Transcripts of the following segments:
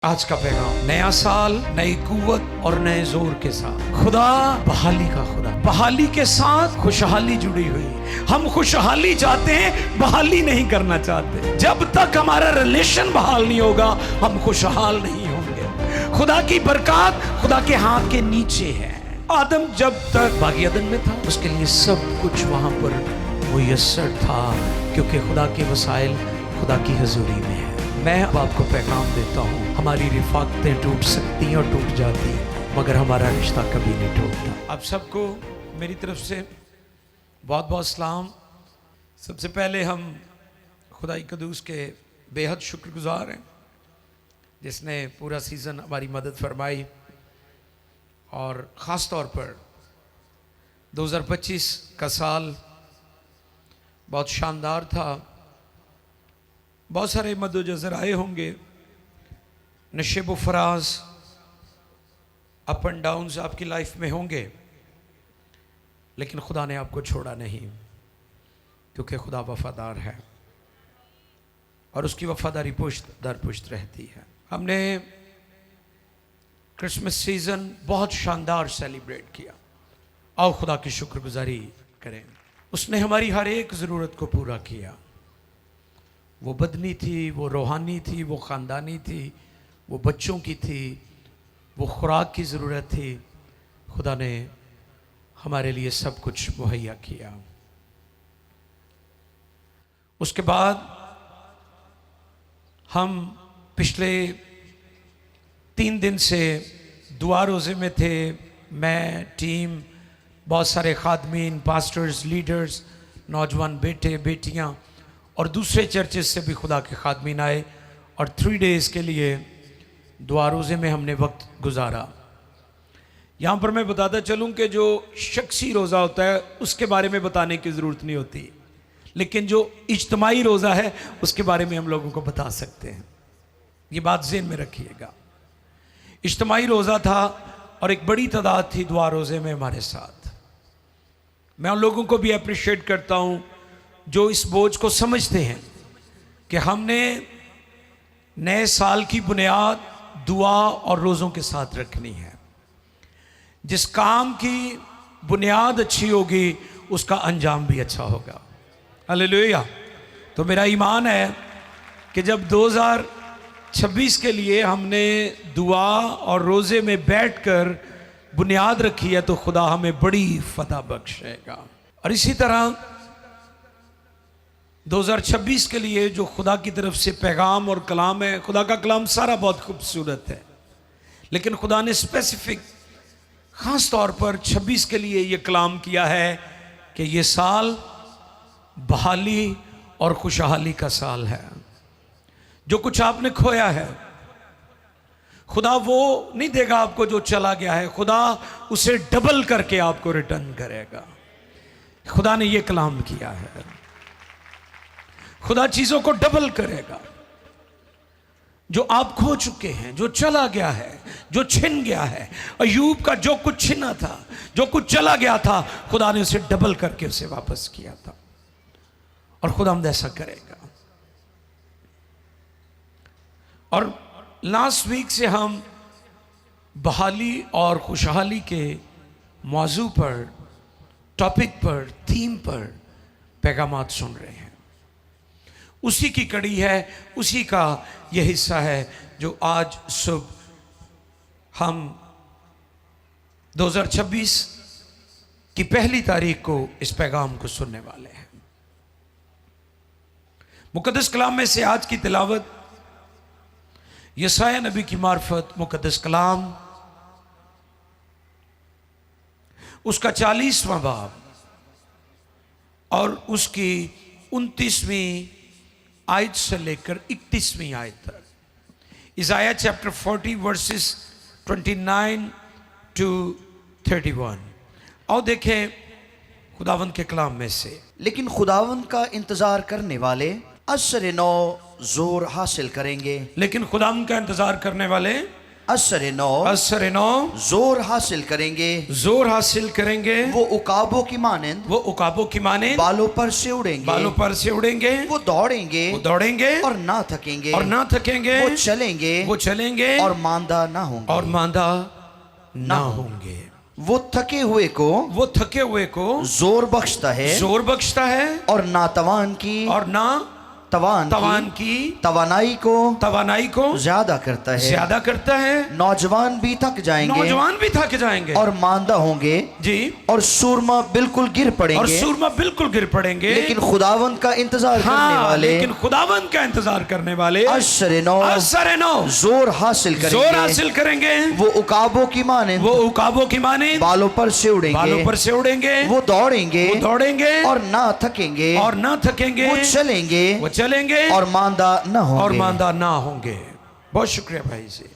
आज का पैगाम, नया साल नई कुव्वत और नए जोर के साथ। खुदा बहाली का खुदा, बहाली के साथ खुशहाली जुड़ी हुई। हम खुशहाली चाहते हैं, बहाली नहीं करना चाहते। जब तक हमारा रिलेशन बहाल नहीं होगा हम खुशहाल नहीं होंगे। खुदा की बरकत खुदा के हाथ के नीचे है। आदम जब तक बागी अदन में था उसके लिए सब कुछ वहां पर मुयस्सर था, क्योंकि खुदा के वसाइल खुदा की हजूरी में है। मैं अब आपको पैगाम देता हूँ, हमारी रिफाकतें टूट सकती हैं और टूट जाती हैं, मगर हमारा रिश्ता कभी नहीं टूटता। आप सबको मेरी तरफ से बहुत बहुत सलाम। सबसे पहले हम खुदाई कदूस के बेहद शुक्रगुजार हैं जिसने पूरा सीज़न हमारी मदद फरमाई, और ख़ास तौर पर 2025 का साल बहुत शानदार था। बहुत सारे मद्दोजज़र आए होंगे, नशेब व फराज, अप एंड डाउन्स आपकी लाइफ में होंगे, लेकिन खुदा ने आपको छोड़ा नहीं, क्योंकि खुदा वफादार है और उसकी वफादारी पुश्त दर पुश्त रहती है। हमने क्रिसमस सीज़न बहुत शानदार सेलिब्रेट किया। आओ खुदा की शुक्रगुजारी करें। उसने हमारी हर एक ज़रूरत को पूरा किया। वो बदनी थी, वो रूहानी थी, वो ख़ानदानी थी, वो बच्चों की थी, वो खुराक की ज़रूरत थी। खुदा ने हमारे लिए सब कुछ मुहैया किया। उसके बाद हम पिछले 3 दिन से दुआ रोज़े में थे। मैं, टीम, बहुत सारे खादमीन, पास्टर्स, लीडर्स, नौजवान बेटे बेटियां और दूसरे चर्चेस से भी खुदा के खादमीन आए, और 3 डेज़ के लिए दुआ रोज़े में हमने वक्त गुजारा। यहाँ पर मैं बताता चलूँ कि जो शख्सी रोज़ा होता है उसके बारे में बताने की ज़रूरत नहीं होती, लेकिन जो इज्तिमाई रोज़ा है उसके बारे में हम लोगों को बता सकते हैं। ये बात ज़हन में रखिएगा। इज्तिमाई रोज़ा था और एक बड़ी तादाद थी दुआ रोज़े में हमारे साथ। मैं उन लोगों को भी अप्रिशिएट करता हूँ जो इस बोझ को समझते हैं कि हमने नए साल की बुनियाद दुआ और रोज़ों के साथ रखनी है। जिस काम की बुनियाद अच्छी होगी उसका अंजाम भी अच्छा होगा। हालेलुया। तो मेरा ईमान है कि जब 2026 के लिए हमने दुआ और रोज़े में बैठकर बुनियाद रखी है तो खुदा हमें बड़ी फतह बख्शेगा। और इसी तरह 2026 के लिए जो खुदा की तरफ से पैगाम और कलाम है, खुदा का कलाम सारा बहुत खूबसूरत है, लेकिन खुदा ने स्पेसिफिक ख़ास तौर पर 26 के लिए ये कलाम किया है कि ये साल बहाली और खुशहाली का साल है। जो कुछ आपने खोया है खुदा वो नहीं देगा आपको जो चला गया है, खुदा उसे डबल करके आपको रिटर्न करेगा। खुदा ने ये कलाम किया है। खुदा चीज़ों को डबल करेगा। जो आप खो चुके हैं, जो चला गया है, जो छिन गया है, अय्यूब का जो कुछ छिना था, जो कुछ चला गया था, खुदा ने उसे डबल करके उसे वापस किया था, और खुदा हम ऐसा करेगा। और लास्ट वीक से हम बहाली और खुशहाली के मौजू पर, टॉपिक पर, थीम पर पैगामात सुन रहे हैं। उसी की कड़ी है, उसी का यह हिस्सा है जो आज सुबह हम 2026 की पहली तारीख को इस पैगाम को सुनने वाले हैं। मुकद्दस कलाम में से आज की तिलावत यशायाह नबी की मार्फत मुकद्दस कलाम उसका 40वां बाब और उसकी 29वीं आयत से लेकर 31वीं आयत तक। इज़ाया चैप्टर 40 वर्सेस 29 to 31। आओ देखें खुदावंद के कलाम में से। लेकिन खुदावंद का इंतजार करने वाले असर नौ जोर हासिल करेंगे। लेकिन खुदावंद का इंतजार करने वाले असर नौ असर नौ जोर हासिल करेंगे, जोर हासिल करेंगे, वो उकाबों की मानंद वो उकाबों की माने बालों पर से उड़ेंगे, बालों पर से उड़ेंगे, वो दौड़ेंगे वो दौड़ेंगे और ना थकेंगे, और ना थकेंगे, वो चलेंगे वो चलेंगे और मांदा ना होंगे, और मांदा ना होंगे। वो थके हुए को वो थके हुए को जोर बख्शता है जोर बख्शता है और नातवान की और ना तवान की तवानाई को तवानाई को ज्यादा करता है। ज्यादा करता है। नौजवान भी थक जाएंगे नौजवान भी थक जाएंगे और मांदा होंगे जी, और सूरमा बिल्कुल गिर और पड़ेंगे, सूरमा बिल्कुल गिर पड़ेंगे। लेकिन खुदावंद का इंतजार करने हाँ, वाले लेकिन खुदावंद का इंतजार करने वाले असर नौ असर नौ जोर हासिल जोर करेंगे, हासिल करेंगे, वो उकाबों की मानंद वो उकाबों की माने बालों पर से बालों उड़ेंगे, पर से उड़ेंगे, वो दौड़ेंगे वो दौड़ेंगे और ना थकेंगे, और ना थकेंगे, वो चलेंगे वो चलेंगे और मांदा न और होंगे। मांदा ना होंगे। बहुत शुक्रिया भाई जी।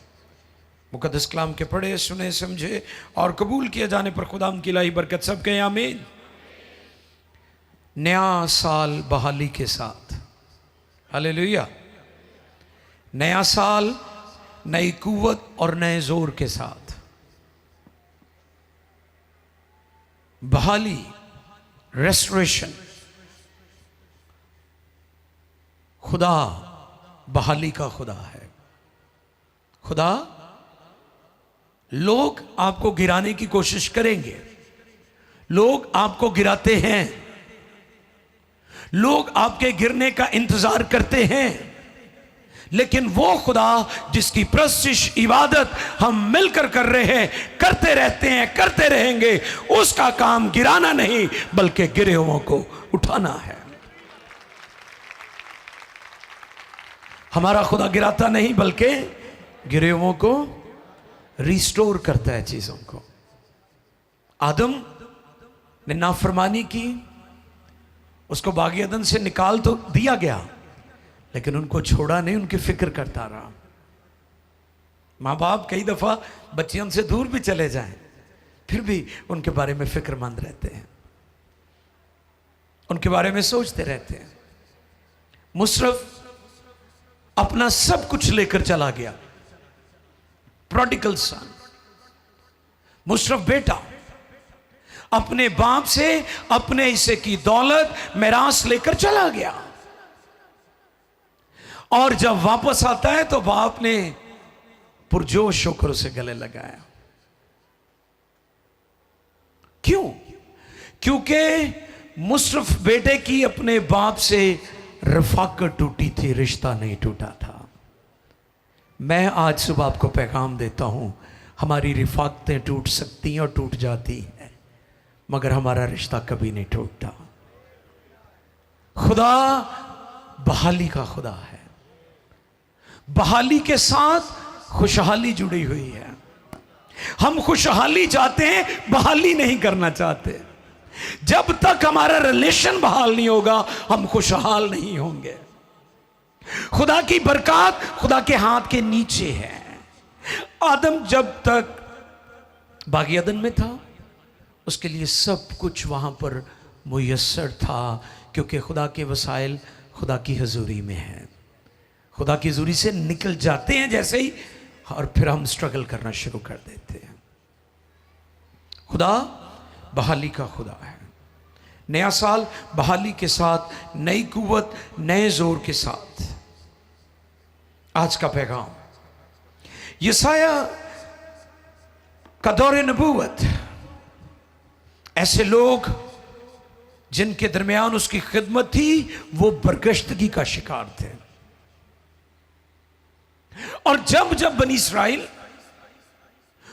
मुकद्दस कलाम के पढ़े सुने समझे और कबूल किए जाने पर खुदाम की इलाही बरकत सब कहें आमीन। नया साल बहाली के साथ, हालेलुया। नया साल नई कुव्वत और नए जोर के साथ, बहाली, रेस्टोरेशन। खुदा बहाली का खुदा है। खुदा, लोग आपको गिराने की कोशिश करेंगे, लोग आपको गिराते हैं, लोग आपके गिरने का इंतजार करते हैं, लेकिन वो खुदा जिसकी प्रस्तिश इबादत हम मिलकर कर रहे हैं, करते रहते हैं, करते रहेंगे, उसका काम गिराना नहीं बल्कि गिरे हुओं को उठाना है। हमारा खुदा गिराता नहीं बल्कि गिरे हुओं को रिस्टोर करता है चीजों को। आदम ने नाफरमानी की, उसको बागी अदन से निकाल तो दिया गया, लेकिन उनको छोड़ा नहीं, उनकी फिक्र करता रहा। माँ बाप कई दफा बच्चे उनसे दूर भी चले जाएं, फिर भी उनके बारे में फिक्रमंद रहते हैं, उनके बारे में सोचते रहते हैं। मुशर्रफ अपना सब कुछ लेकर चला गया, प्रोडिगल सन। मुशर्रफ बेटा अपने बाप से अपने हिस्से की दौलत मिरास लेकर चला गया, और जब वापस आता है तो बाप ने पुरजोश होकर उसे गले लगाया। क्यों? क्योंकि मुशर्रफ बेटे की अपने बाप से रफाकत टूटी थी, रिश्ता नहीं टूटा था। मैं आज सुबह आपको पैगाम देता हूं, हमारी रिफाकतें टूट सकती हैं और टूट जाती हैं, मगर हमारा रिश्ता कभी नहीं टूटता। खुदा बहाली का खुदा है। बहाली के साथ खुशहाली जुड़ी हुई है। हम खुशहाली चाहते हैं, बहाली नहीं करना चाहते। जब तक हमारा रिलेशन बहाल नहीं होगा, हम खुशहाल नहीं होंगे। खुदा की बरकत खुदा के हाथ के नीचे है। आदम जब तक बागी अदन में था, उसके लिए सब कुछ वहां पर मुयस्सर था, क्योंकि खुदा के वसाइल खुदा की हजूरी में है। खुदा की हजूरी से निकल जाते हैं जैसे ही, और फिर हम स्ट्रगल करना शुरू कर देते हैं। खुदा बहाली का खुदा है। नया साल बहाली के साथ, नई कुव्वत, नए जोर के साथ। आज का पैगाम यसाया का दौरे नबूवत, ऐसे लोग जिनके दरमियान उसकी खिदमत थी, वो बरगश्तगी का शिकार थे। और जब जब बनी इस्राइल,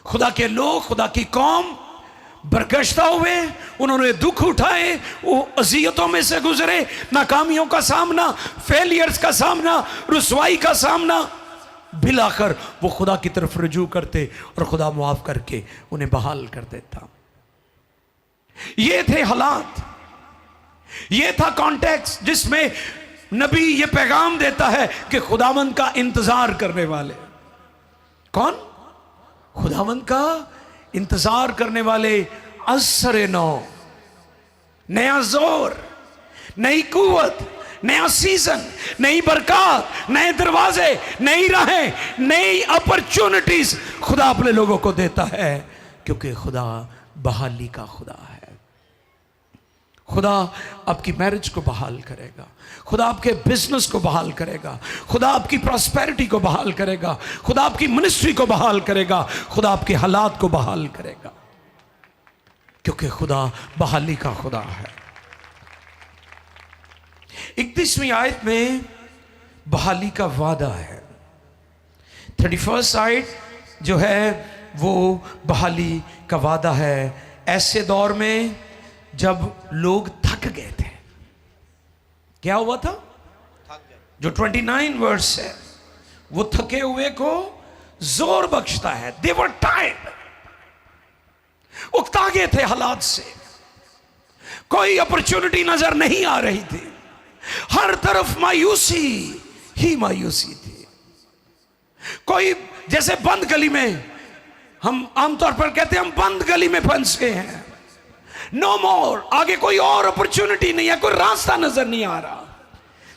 खुदा के लोग, खुदा की कौम बरगश्ता हुए, उन्होंने दुख उठाए, वो अजियतों में से गुजरे, नाकामियों का सामना, फेलियर्स का सामना, रुसवाई का सामना, बिलाखिर वो खुदा की तरफ रुजू करते और खुदा मुआफ करके उन्हें बहाल कर देता। ये थे हालात, ये था कॉन्टेक्स्ट जिसमें नबी ये पैगाम देता है कि खुदावंद का इंतजार करने वाले कौन? खुदावंद का इंतजार करने वाले असर नौ, नया जोर, नई कुव्वत, नया सीजन, नई बरकत, नए दरवाजे, नई राहें, नई अपॉर्चुनिटीज खुदा अपने लोगों को देता है, क्योंकि खुदा बहाली का खुदा है। खुदा आपकी मैरिज को बहाल करेगा, खुदा आपके बिजनेस को बहाल करेगा, खुदा आपकी प्रॉस्पेरिटी को बहाल करेगा, खुदा आपकी मिनिस्ट्री को बहाल करेगा, खुदा आपके हालात को बहाल करेगा, क्योंकि खुदा बहाली का खुदा है। 31वीं आयत में बहाली का वादा है। 31st आयत जो है वो बहाली का वादा है। ऐसे दौर में जब लोग थक गए थे, क्या हुआ था? जो 29 वर्स है वो थके हुए को जोर बख्शता है। दे वर टायर्ड, उकता गए थे हालात से, कोई अपॉर्चुनिटी नजर नहीं आ रही थी, हर तरफ मायूसी ही मायूसी थी। कोई जैसे बंद गली में, हम आमतौर पर कहते हैं हम बंद गली में फंस गए हैं, नो मोर, आगे कोई और अपॉर्चुनिटी नहीं है, कोई रास्ता नजर नहीं आ रहा।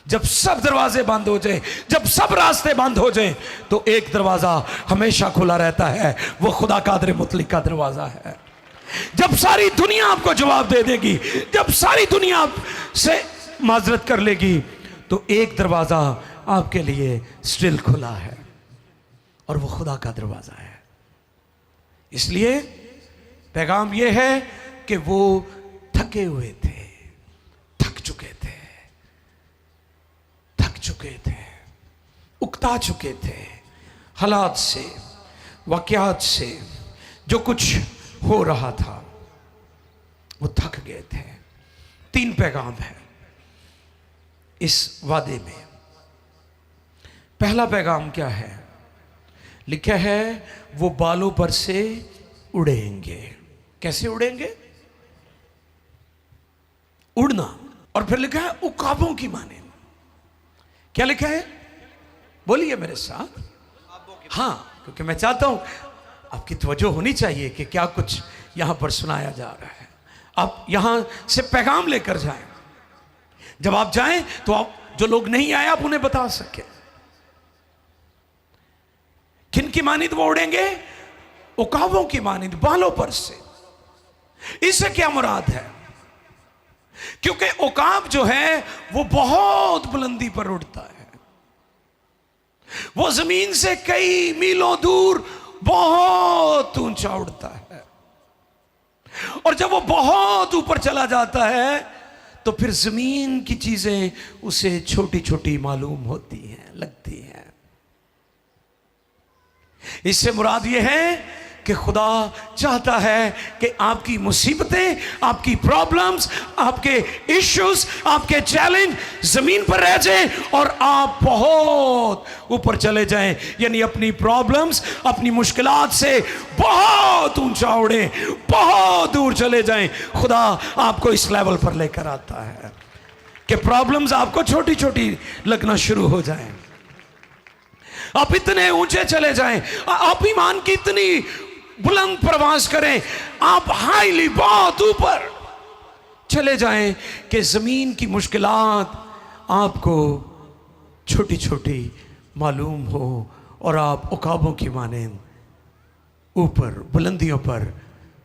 जब सब दरवाजे बंद हो जाए, जब सब रास्ते बंद हो जाए, तो एक दरवाजा हमेशा खुला रहता है, वो खुदा कादर मुतलक का दरवाजा है। जब सारी दुनिया आपको जवाब दे देगी, जब सारी दुनिया आपसे माजरत कर लेगी, तो एक दरवाजा आपके लिए स्टिल खुला है, और वो खुदा का दरवाजा है। इसलिए पैगाम यह है कि वो थके हुए थे, थक चुके थे, थक चुके थे, उकता चुके थे हालात से, वाकयात से, जो कुछ हो रहा था, वो थक गए थे। 3 पैगाम है इस वादे में। पहला पैगाम क्या है? लिखा है वो बालों पर से उड़ेंगे। कैसे उड़ेंगे? उड़ना। और फिर लिखा है उकाबों की माने। क्या लिखा है? बोलिए मेरे साथ। हाँ, क्योंकि मैं चाहता हूं आपकी तवज्जो होनी चाहिए कि क्या कुछ यहां पर सुनाया जा रहा है। आप यहां से पैगाम लेकर जाएं, जब आप जाएं तो आप, जो लोग नहीं आए, आप उन्हें बता सके किन की मानिद वो उड़ेंगे? उकाबों की मानिद, बालों पर से। इससे क्या मुराद है? क्योंकि उकाब जो है वो बहुत बुलंदी पर उड़ता है, वो जमीन से कई मीलों दूर बहुत ऊंचा उड़ता है, और जब वो बहुत ऊपर चला जाता है तो फिर जमीन की चीजें उसे छोटी छोटी मालूम होती हैं, लगती हैं। इससे मुराद यह है कि खुदा चाहता है कि आपकी मुसीबतें, आपकी प्रॉब्लम्स, आपके इश्यूज, आपके चैलेंज जमीन पर रह जाएं और आप बहुत ऊपर चले जाएं, यानी अपनी प्रॉब्लम्स, अपनी मुश्किलात से बहुत ऊंचा उड़े, बहुत दूर चले जाएं। खुदा आपको इस लेवल पर लेकर आता है कि प्रॉब्लम्स आपको छोटी छोटी लगना शुरू हो जाएं, आप इतने ऊंचे चले जाएं, आप ईमान की इतनी बुलंद प्रवास करें, आप हाईली, बहुत ऊपर चले जाएं कि जमीन की मुश्किलात आपको छोटी छोटी मालूम हो और आप उकाबों की मानें ऊपर बुलंदियों पर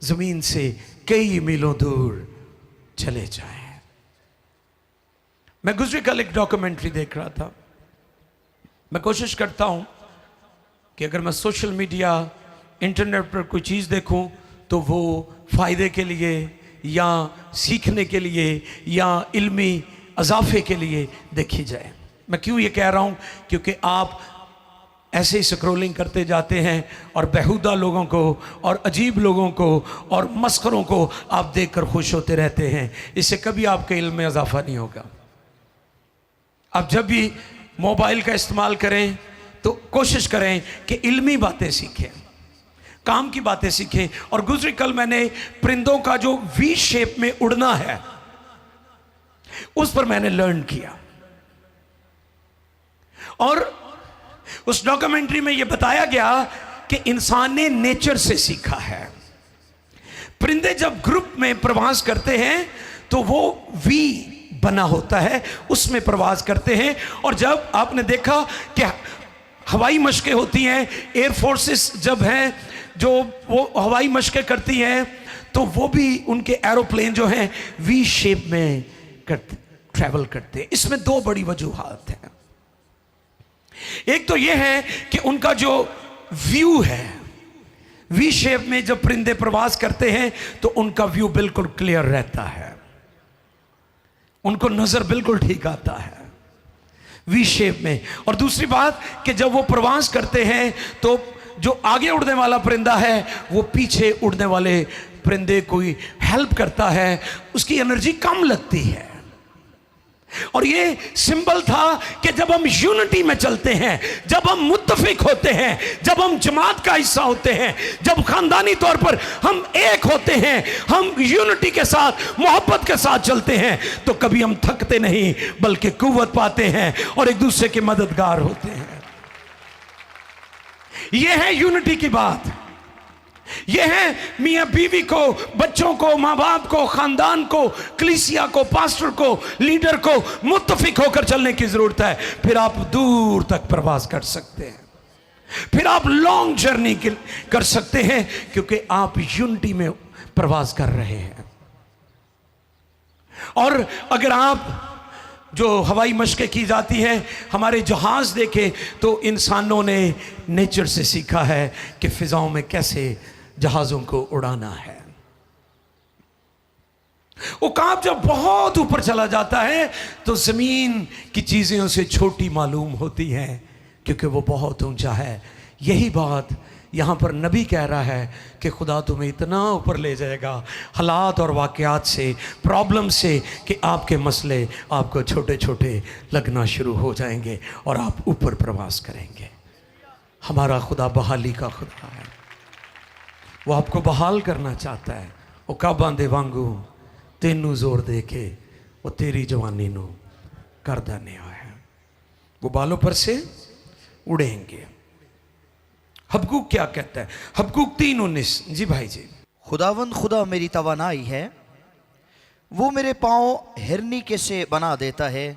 जमीन से कई मीलों दूर चले जाएं। मैं गुज़रे कल एक डॉक्यूमेंट्री देख रहा था। मैं कोशिश करता हूं कि अगर मैं सोशल मीडिया, इंटरनेट पर कोई चीज़ देखूं तो वो फ़ायदे के लिए या सीखने के लिए या इल्मी अजाफे के लिए देखी जाए। मैं क्यों ये कह रहा हूं? क्योंकि आप ऐसे ही स्क्रॉलिंग करते जाते हैं और बेहुदा लोगों को और अजीब लोगों को और मस्खरों को आप देखकर खुश होते रहते हैं। इससे कभी आपके इल्म में इजाफा नहीं होगा। आप जब भी मोबाइल का इस्तेमाल करें तो कोशिश करें कि इल्मी बातें सीखें, काम की बातें सीखें। और गुज़री कल मैंने परिंदों का जो वी शेप में उड़ना है उस पर मैंने लर्न किया, और उस डॉक्यूमेंट्री में यह बताया गया कि इंसान ने नेचर से सीखा है। परिंदे जब ग्रुप में प्रवास करते हैं तो वो वी बना होता है, उसमें प्रवास करते हैं। और जब आपने देखा कि हवाई मशकें होती हैं, एयर फोर्सेस जब हैं जो वो हवाई मशकें करती हैं, तो वो भी उनके एरोप्लेन जो हैं वी शेप में ट्रैवल करते हैं। इसमें दो बड़ी वजूहात हैं। एक तो ये है कि उनका जो व्यू है, वी शेप में जब परिंदे प्रवास करते हैं तो उनका व्यू बिल्कुल क्लियर रहता है, उनको नजर बिल्कुल ठीक आता है वी शेप में। और दूसरी बात कि जब वो प्रवास करते हैं तो जो आगे उड़ने वाला परिंदा है वो पीछे उड़ने वाले परिंदे को हेल्प करता है, उसकी एनर्जी कम लगती है। और ये सिंबल था कि जब हम यूनिटी में चलते हैं, जब हम मुत्तफिक होते हैं, जब हम जमात का हिस्सा होते हैं, जब खानदानी तौर पर हम एक होते हैं, हम यूनिटी के साथ मोहब्बत के साथ चलते हैं, तो कभी हम थकते नहीं बल्कि कुव्वत पाते हैं और एक दूसरे के मददगार होते हैं। यह है यूनिटी की बात। यह है मियां बीवी को, बच्चों को, मां बाप को, खानदान को, कलीसिया को, पास्टर को, लीडर को मुत्तफिक होकर चलने की जरूरत है। फिर आप दूर तक प्रवास कर सकते हैं, फिर आप लॉन्ग जर्नी कर सकते हैं, क्योंकि आप यूनिटी में प्रवास कर रहे हैं। और अगर आप जो हवाई मशकें की जाती हैं, हमारे जहाज देखे तो इंसानों ने नेचर से सीखा है कि फिजाओं में कैसे जहाज़ों को उड़ाना है। उकाब जब बहुत ऊपर चला जाता है तो ज़मीन की चीज़ें उसे छोटी मालूम होती हैं, क्योंकि वो बहुत ऊंचा है। यही बात यहाँ पर नबी कह रहा है कि खुदा तुम्हें इतना ऊपर ले जाएगा हालात और वाक़यात से, प्रॉब्लम से, कि आपके मसले आपको छोटे छोटे लगना शुरू हो जाएंगे और आप ऊपर प्रवास करेंगे। हमारा खुदा बहाली का खुदा है, वो आपको बहाल करना चाहता है। वो काबां दे वांगू तेनू जोर दे के वो तेरी जवानी नू कर देने है। वो बालों पर से उड़ेंगे। हबकूक क्या कहता है? हबकूक 3:19। जी भाई जी। खुदावंद खुदा मेरी तवानाई है, वो मेरे पाँव हिरनी के से बना देता है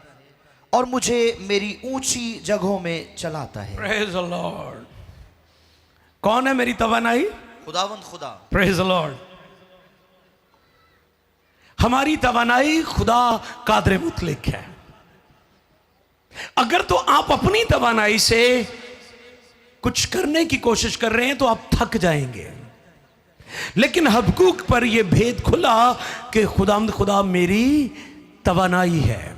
और मुझे मेरी ऊंची जगहों में चलाता है। Praise the Lord. कौन है मेरी तवानाई? खुदावंद खुदा। Praise the Lord. हमारी तवानाई खुदा कादर मुतलक है। अगर तो आप अपनी तवानाई से कुछ करने की कोशिश कर रहे हैं तो आप थक जाएंगे, लेकिन हबकूक पर यह भेद खुला कि खुदा मेरी तवानाई है।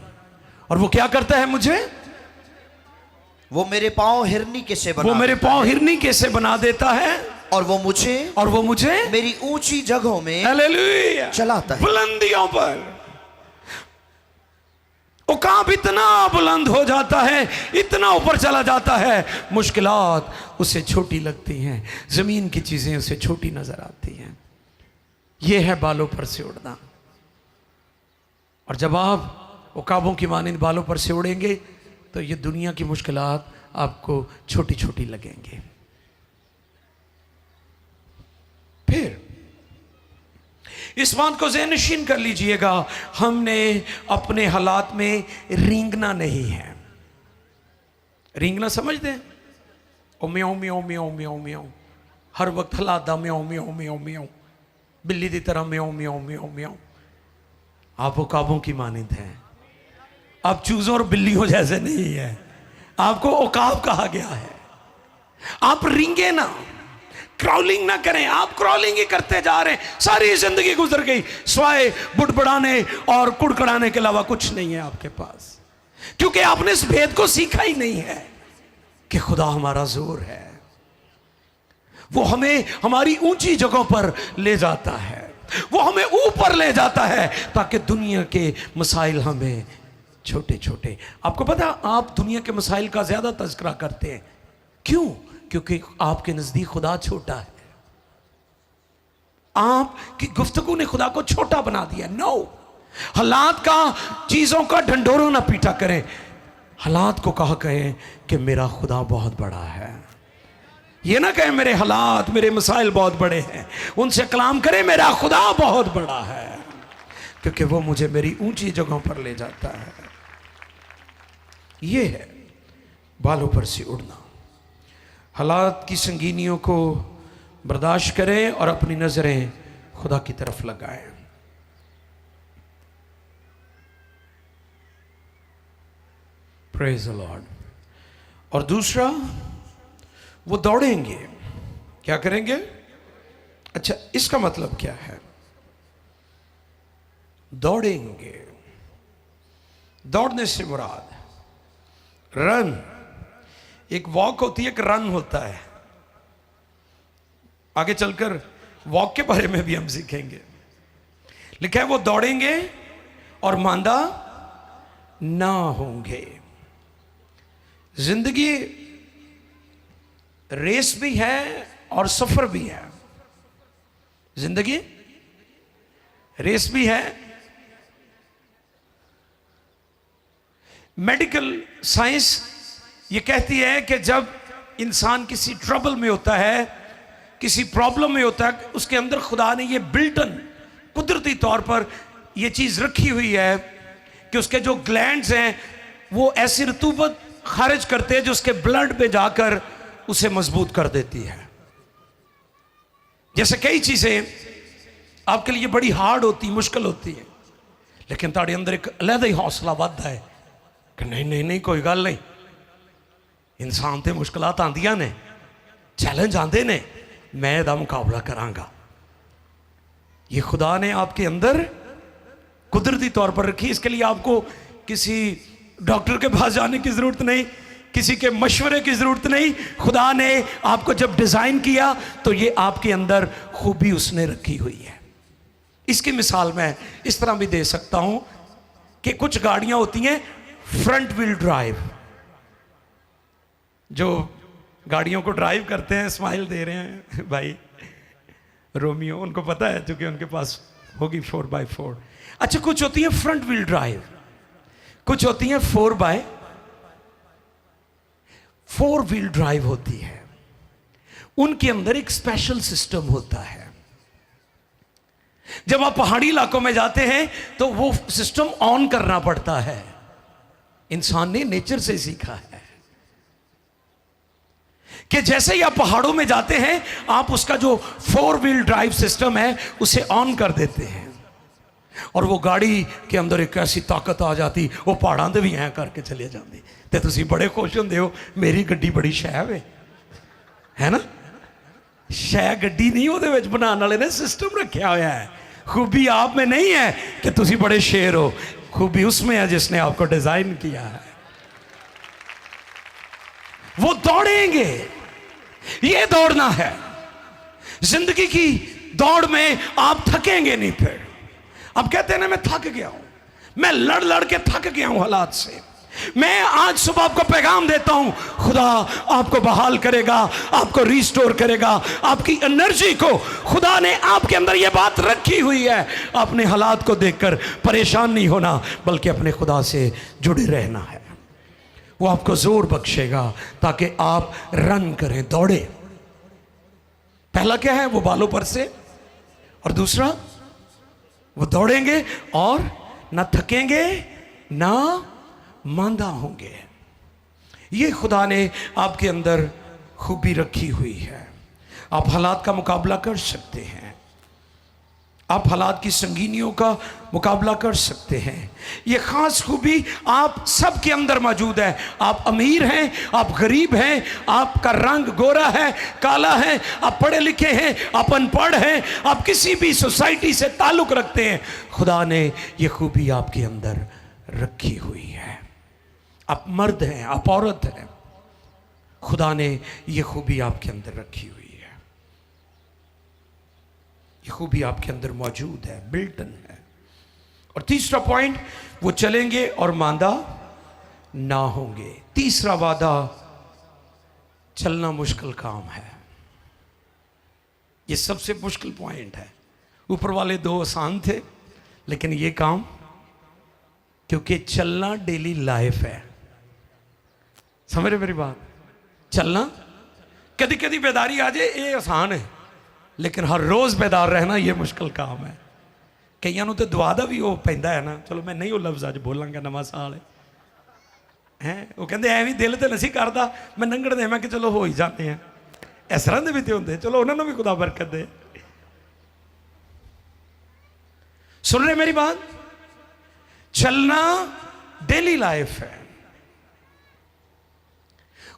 और वो क्या करता है मुझे? वो मेरे पाँव हिरनी के से बना, वो मेरे पाँव हिरनी के से बना देता है और वो मुझे मेरी ऊंची जगहों में हालेलुया चलाता है। बुलंदियों पर उकाब इतना बुलंद हो जाता है, इतना ऊपर चला जाता है, मुश्किलात उसे छोटी लगती हैं, जमीन की चीजें उसे छोटी नजर आती हैं। यह है बालों पर से उड़ना। और जब आप उकाबों की मानिंद बालों पर से उड़ेंगे तो ये दुनिया की मुश्किलात आपको छोटी छोटी लगेंगे। फिर इस बात को ज़हन-नशीन कर लीजिएगा, हमने अपने हालात में रेंगना नहीं है। रेंगना समझते हैं? ओ म्याऊं म्याऊं म्याऊं म्याऊं म्याऊं, हर वक्त हलादा म्याऊं म्याऊं म्याऊं म्याऊं, बिल्ली की तरह म्याऊं म्याऊं म्याऊं म्याऊं। आप उकाबों की मानिंद हैं, आप चूजों और बिल्लियों जैसे नहीं है, आपको उकाब कहा गया है। आप रेंगे ना, क्रॉलिंग ना करें। आप क्रॉलिंग ही करते जा रहे हैं, सारी जिंदगी गुजर गई, स्वाय बुड़बड़ाने और कुड़कड़ाने के अलावा कुछ नहीं है आपके पास, क्योंकि आपने इस भेद को सीखा ही नहीं है कि खुदा हमारा जोर है। वो हमें हमारी ऊंची जगहों पर ले जाता है, वो हमें ऊपर ले जाता है ताकि दुनिया के मसाइल हमें छोटे छोटे। आपको पता, आप दुनिया के मसाइल का ज्यादा तज़किरा करते हैं, क्यों? क्योंकि आपके नजदीक खुदा छोटा है। आपकी गुफ्तगू ने खुदा को छोटा बना दिया। नो, हालात का, चीजों का ढंढोरों ना पीटा करें, हालात को कहा कहें कि मेरा खुदा बहुत बड़ा है। ये ना कहें मेरे हालात, मेरे मसाइल बहुत बड़े हैं, उनसे कलाम करें मेरा खुदा बहुत बड़ा है। क्योंकि वो मुझे मेरी ऊंची जगहों पर ले जाता है। ये है बालों पर से उड़ना। हालात की संगीनियों को बर्दाश्त करें और अपनी नजरें खुदा की तरफ लगाएं। Praise the Lord. और दूसरा, वो दौड़ेंगे। क्या करेंगे? अच्छा, इसका मतलब क्या है? दौड़ेंगे। दौड़ने से मुराद रन, एक वॉक होती है, एक रन होता है। आगे चलकर वॉक के बारे में भी हम सीखेंगे। लिखा है वो दौड़ेंगे और मांदा ना होंगे। जिंदगी रेस भी है और सफर भी है। जिंदगी रेस भी है। मेडिकल साइंस ये कहती है कि जब इंसान किसी ट्रबल में होता है, किसी प्रॉब्लम में होता है, उसके अंदर खुदा ने ये बिल्टन कुदरती तौर पर ये चीज रखी हुई है कि उसके जो ग्लैंड्स हैं वो ऐसी रतूबत खारिज करते हैं जो उसके ब्लड पे जाकर उसे मजबूत कर देती है। जैसे कई चीजें आपके लिए बड़ी हार्ड होती, मुश्किल होती है, लेकिन ताड़े अंदर एक अलग ही हौसला बढ़ता है कि नहीं नहीं नहीं, कोई गल नहीं, इंसान ते मुश्किलात आंदियां ने, चैलेंज आंदे ने, मैं इहदा मुकाबला करांगा। ये खुदा ने आपके अंदर कुदरती तौर पर रखी। इसके लिए आपको किसी डॉक्टर के पास जाने की जरूरत नहीं, किसी के मशवरे की जरूरत नहीं। खुदा ने आपको जब डिजाइन किया तो ये आपके अंदर खूबी उसने रखी हुई है। इसकी मिसाल मैं इस तरह भी दे सकता हूं कि कुछ गाड़ियां होती हैं फ्रंट व्हील ड्राइव। जो गाड़ियों को ड्राइव करते हैं, स्माइल दे रहे हैं भाई रोमियो, उनको पता है क्योंकि उनके पास होगी 4x4। अच्छा, कुछ होती है फ्रंट व्हील ड्राइव, कुछ होती है 4x4 व्हील ड्राइव होती है। उनके अंदर एक स्पेशल सिस्टम होता है। जब आप पहाड़ी इलाकों में जाते हैं तो वो सिस्टम ऑन करना पड़ता है। इंसान ने नेचर से सीखा है कि जैसे ही आप पहाड़ों में जाते हैं, आप उसका जो 4 व्हील ड्राइव सिस्टम है उसे ऑन कर देते हैं और वो गाड़ी के अंदर एक ऐसी ताकत आ जाती, वो पहाड़ां ते भी ऐ करके चले जाती। ते तुसी बड़े खुश होंदे हो, मेरी गड्डी बड़ी शै है ना। शै गड्डी नहीं, ਉਹਦੇ ਵਿੱਚ बनाने वाले ने सिस्टम रखा हुआ है। खूबी आप में नहीं है कि तुसी बड़े शेर हो, खूबी उसमें है जिसने आपको डिजाइन किया है। वो दौड़ेंगे, ये दौड़ना है। जिंदगी की दौड़ में आप थकेंगे नहीं। फिर आप कहते हैं ना मैं थक गया हूं, मैं लड़ लड़ के थक गया हूं हालात से। मैं आज सुबह आपको पैगाम देता हूं, खुदा आपको बहाल करेगा, आपको रिस्टोर करेगा, आपकी एनर्जी को। खुदा ने आपके अंदर यह बात रखी हुई है। अपने हालात को देखकर परेशान नहीं होना, बल्कि अपने खुदा से जुड़े रहना है। वो आपको जोर बख्शेगा ताकि आप रन करें, दौड़े। पहला क्या है? वो बालों पर से, और दूसरा वो दौड़ेंगे और ना थकेंगे ना मांदा होंगे। ये खुदा ने आपके अंदर खूबी रखी हुई है। आप हालात का मुकाबला कर सकते हैं, आप हालात की संगीनियों का मुकाबला कर सकते हैं। ये खास खूबी आप सबके अंदर मौजूद है। आप अमीर हैं, आप गरीब हैं, आपका रंग गोरा है, काला है, आप पढ़े लिखे हैं, आप अनपढ़ हैं, आप किसी भी सोसाइटी से ताल्लुक रखते हैं, खुदा ने ये खूबी आपके अंदर रखी हुई है। आप मर्द हैं, आप औरत हैं, खुदा ने ये खूबी आपके अंदर रखी हुई है। ये खूबी आपके अंदर मौजूद है, बिल्टन है। और तीसरा पॉइंट, वो चलेंगे और मांदा ना होंगे। तीसरा वादा, चलना मुश्किल काम है। ये सबसे मुश्किल पॉइंट है। ऊपर वाले 2 आसान थे, लेकिन ये काम, क्योंकि चलना डेली लाइफ है। समझ रहे मेरी बात? चलना, कभी कभी बेदारी आ जाए, ये आसान है, लेकिन हर रोज बेदार रहना ये मुश्किल काम है। ਕਈਆਂ ਨੂੰ ਤੇ ਦੁਆ ਦਾ ਵੀ ਉਹ ਪੈਂਦਾ ਹੈ ਨਾ, ਚਲੋ ਮੈਂ ਨਹੀਂ ਉਹ ਲਫ਼ਜ਼ ਅੱਜ ਬੋਲਾਂਗਾ, ਨਵਾਂ ਸਾਲ ਹੈ। ਉਹ ਕਹਿੰਦੇ ਐ ਵੀ ਦਿਲ ਤੇ ਨਹੀਂ ਕਰਦਾ, ਮੈਂ ਲੰਘਣ ਦੇਵਾਂ ਕਿ ਚਲੋ ਹੋ ਹੀ ਜਾਂਦੇ ਆ। ਇਸ ਤਰ੍ਹਾਂ ਦੇ ਵੀ ਤੇ ਹੁੰਦੇ, ਚਲੋ ਉਹਨਾਂ ਨੂੰ ਵੀ ਖੁਦਾ ਬਰਕਤ दे। सुन रहे मेरी बात? चलना डेली लाइफ है,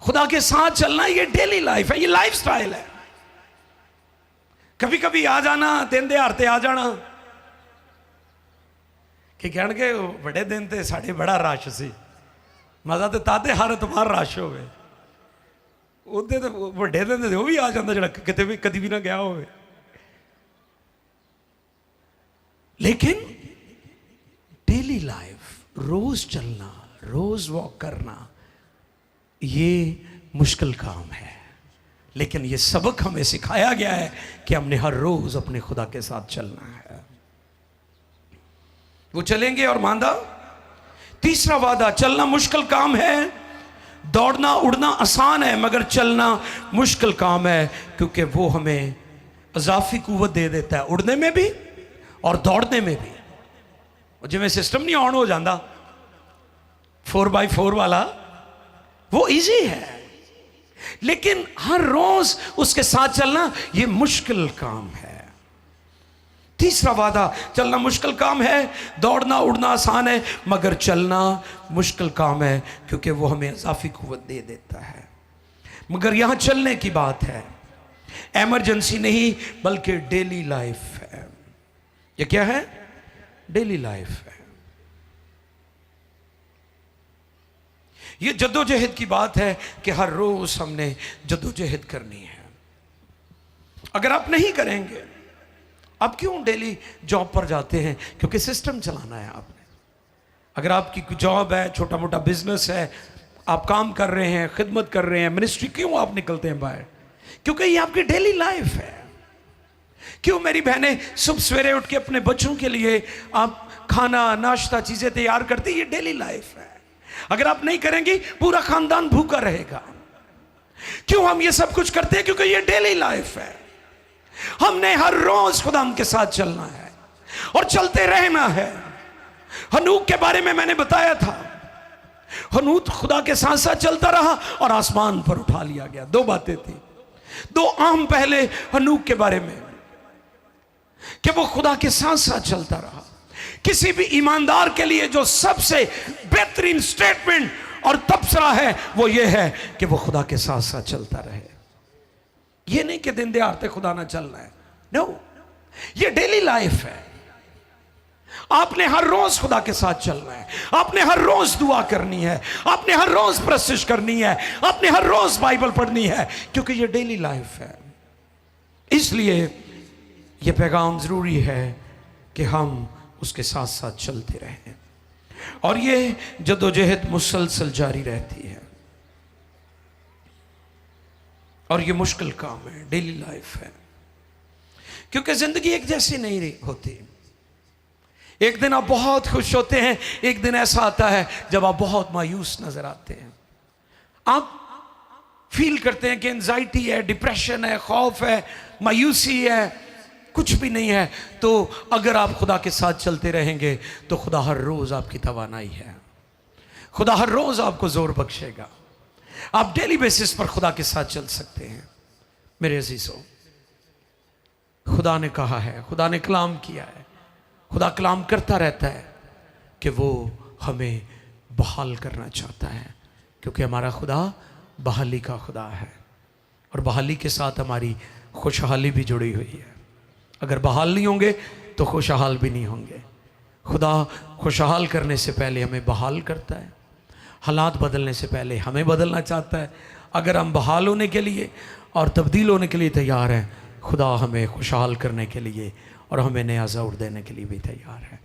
खुदा के साथ चलना ये डेली लाइफ है, ये लाइफ स्टाइल है। कभी कभी आ जाना, दिन दिहाड़ ते आ जाना कि कहणगे बड़े दिन ते साढ़े बड़ा रश सी, मजा तो ताते हर इतवार रश होवे, ਉਹਦੇ ਤੇ ਵੱਡੇ ਦਿਨ ਤੇ ਉਹ ਵੀ ਆ ਜਾਂਦਾ ਜਿਹੜਾ ਕਿਤੇ ਵੀ ਕਦੀ ਵੀ ਨਾ ਗਿਆ ਹੋਵੇ। लेकिन डेली लाइफ, रोज चलना, रोज वॉक करना, ये मुश्किल काम है। लेकिन ये सबक हमें सिखाया गया है कि हमने हर रोज अपने खुदा के साथ चलना है। वो चलेंगे और मांदा। तीसरा वादा, चलना मुश्किल काम है, दौड़ना उड़ना आसान है, मगर चलना मुश्किल काम है, क्योंकि वो हमें अजाफी कुव्वत दे देता है, उड़ने में भी और दौड़ने में भी। जिवें सिस्टम नहीं ऑन हो जाता 4x4 वाला, वो इजी है, लेकिन हर रोज उसके साथ चलना ये मुश्किल काम है। तीसरा वादा, चलना मुश्किल काम है, दौड़ना उड़ना आसान है, मगर चलना मुश्किल काम है, क्योंकि वो हमें इजाफी कुव्वत दे देता है। मगर यहां चलने की बात है, एमरजेंसी नहीं बल्कि डेली लाइफ है। ये क्या है? डेली लाइफ है। ये जद्दोजहद की बात है कि हर रोज हमने जद्दोजहद करनी है। अगर आप नहीं करेंगे, आप क्यों डेली जॉब पर जाते हैं? क्योंकि सिस्टम चलाना है आपने। अगर आपकी जॉब है, छोटा मोटा बिजनेस है, आप काम कर रहे हैं, खिदमत कर रहे हैं, मिनिस्ट्री, क्यों आप निकलते हैं बाहर? क्योंकि ये आपकी डेली लाइफ है। क्यों मेरी बहनें सुबह सवेरे उठ के अपने बच्चों के लिए आप खाना नाश्ता चीजें तैयार करती, ये डेली लाइफ है। अगर आप नहीं करेंगी पूरा खानदान भूखा रहेगा। क्यों हम ये सब कुछ करते हैं? क्योंकि ये डेली लाइफ है। हमने हर रोज खुदा के साथ चलना है और चलते रहना है। हनूक के बारे में मैंने बताया था, हनूक खुदा के साथ साथ चलता रहा और आसमान पर उठा लिया गया। दो बातें थी, दो अहम पहले हनूक के बारे में कि वो खुदा के साथ साथ चलता रहा। किसी भी ईमानदार के लिए जो सबसे बेहतरीन स्टेटमेंट और तबसरा है वो ये है कि वो खुदा के साथ साथ चलता रहे। ये नहीं कि दिन दिहाड़े खुदा ना चलना है, नो, ये डेली लाइफ है। आपने हर रोज खुदा के साथ चलना है, आपने हर रोज दुआ करनी है, आपने हर रोज प्रशिश करनी है, आपने हर रोज बाइबल पढ़नी है, क्योंकि ये डेली लाइफ है। इसलिए ये पैगाम जरूरी है कि हम उसके साथ साथ चलते रहें, और ये जद्दोजहद मुसलसल जारी रहती है। और ये मुश्किल काम है, डेली लाइफ है, क्योंकि जिंदगी एक जैसी नहीं होती। एक दिन आप बहुत खुश होते हैं, एक दिन ऐसा आता है जब आप बहुत मायूस नजर आते हैं। आप फील करते हैं कि एंजाइटी है, डिप्रेशन है, खौफ है, मायूसी है, कुछ भी नहीं है। तो अगर आप खुदा के साथ चलते रहेंगे तो खुदा हर रोज आपकी तवानाई है, खुदा हर रोज आपको जोर बख्शेगा। आप डेली बेसिस पर खुदा के साथ चल सकते हैं। मेरे अजीजों, खुदा ने कहा है, खुदा ने कलाम किया है, खुदा कलाम करता रहता है कि वो हमें बहाल करना चाहता है, क्योंकि हमारा खुदा बहाली का खुदा है, और बहाली के साथ हमारी खुशहाली भी जुड़ी हुई है। अगर बहाल नहीं होंगे तो खुशहाल भी नहीं होंगे। खुदा खुशहाल करने से पहले हमें बहाल करता है, हालात बदलने से पहले हमें बदलना चाहता है। अगर हम बहाल होने के लिए और तब्दील होने के लिए तैयार हैं, खुदा हमें खुशहाल करने के लिए और हमें नया ज़ौर देने के लिए भी तैयार है।